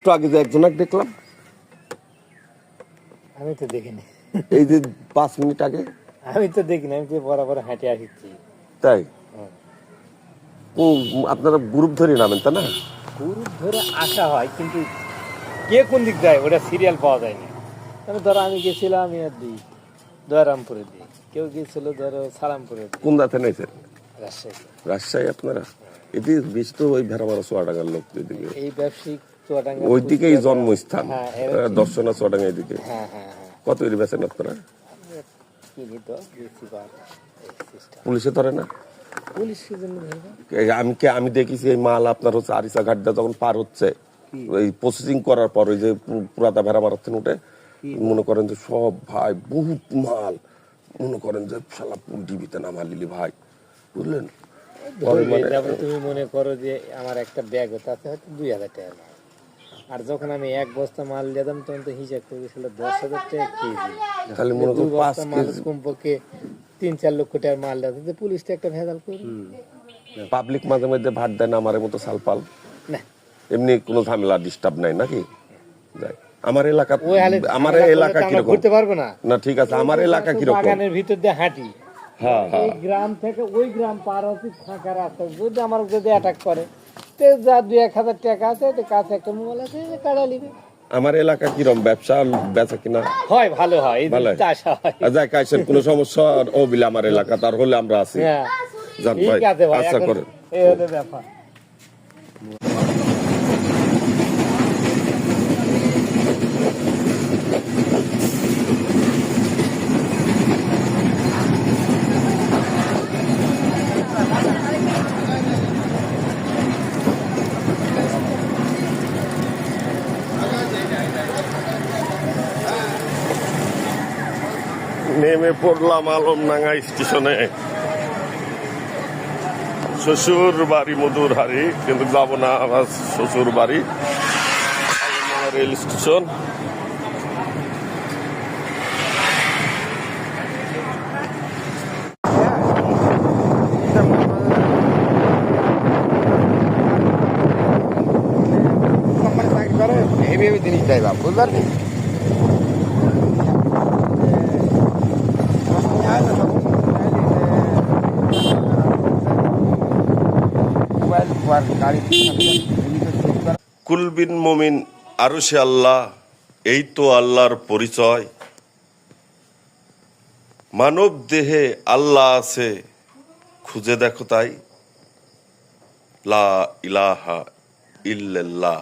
একটু আগে যে একজনক দেখলাম, আমি তো দেখিনি। এই যে 5 মিনিট আগে। আমি তো দেখিনি, আমি তো বরাবর হাঁটে আসছি। তাই আপনারা গ্রুপ ধরে নামেন তা না? গ্রুপ ধরে আসা হয়, কিন্তু কে কোন দিক যায় ওটা সিরিয়াল পাওয়া যায় না। মানে ধরো আমি গেছিলাম আমি আর দিই দয়ারামপুরে দিই, কেউ গিয়েছিল ধরো সালামপুরে দিই। কোন রাতে নাইছেন? রাজশাহী। রাজশাহী আপনারা? এদিকে বেশি তো ওই ভেড়ামারা চুয়াডাঙ্গার লোক এদিকে, এই ব্যবসায়িক চুয়াডাঙ্গা ওইদিকেই জন্মস্থান। হ্যাঁ, এরা দর্শনা চুয়াডাঙ্গা এদিকে। হ্যাঁ হ্যাঁ হ্যাঁ, কত এর বেছেন আপনারা? কিনি তো বেশি বার সিস্টেম। পুলিশে ধরে না? পুলিশের জন্য ধরবে। আমি দেখেছি এই মাল আপনার হচ্ছে আরিসা ঘাটটা যখন পার হচ্ছে, ওই প্রসেসিং করার পর ওই যে পুরাতা ভেড়া মারাচ্ছেন উঠে, মনে করেন যে সব ভাই বহুত মাল, মনে করেন যে শালা ডিবিতে নামালিলি ভাই, বুঝলেন? তারপরে তুমি মনে করো যে আমার একটা ব্যাগ তাতে হয়তো 2000 টাকা মাল। আর যখন আমি 1 বস্তা মাল দিতাম তখন তো হিসাব করে গেছিল 10,000 টাকা কেজি। তাহলে মনে করো 5 কেজি কমপক্ষে 3-4 লক্ষ টাকার মাল দিতে পুলিশটা একটা ভেজাল করে পাবলিক মাঝে মধ্যে ভাট দেয় না আমার মতো সালপাল না। এমনি কোনো ঝামেলা ডিস্টার্ব নাই নাকি? যাই আমার এলাকা, আমার এলাকা কিরকম ঘুরতে পারবো না। না ঠিক আছে, আমার এলাকা কিরকম? বাগানের ভিতর দিয়ে হাঁটি, হ্যাঁ হ্যাঁ, এই গ্রাম থেকে ওই গ্রাম পার হচ্ছে ফাঁকা রাস্তা, যদি আমার যদি অ্যাটাক করে তে যা 2-1,000 টাকা আছে কাছে একটা মোবাইল আছে কাটা নিবে। আমার এলাকা কিরকম ব্যবসা বেচা কিনা হয় ভালো হয়, এই ভালো দিকটা আশা হয়। যাই কাইছেন কোনো সমস্যা ও বিলে আমার এলাকা তার হলে আমরা আছি। হ্যাঁ যান ঠিক ভাই, আছে ভাই, আচ্ছা এখন করেন। এই হলো ব্যাপার। নেমে পড়লাম আলমডাঙ্গা স্টেশনে, শ্বশুর বাড়ি মধুর হারি, কিন্তু যাবো না আমার শ্বশুর বাড়ি। Alamdanga rail station. জিনিস দেয় বাপ, বুঝবার কুলবিন মুমিন আরশে আল্লাহ, এই তো আল্লাহর পরিচয়। মানব দেহে আল্লাহ আছে, খুঁজে দেখো তাই। লা ইলাহা ইল্লাল্লাহ।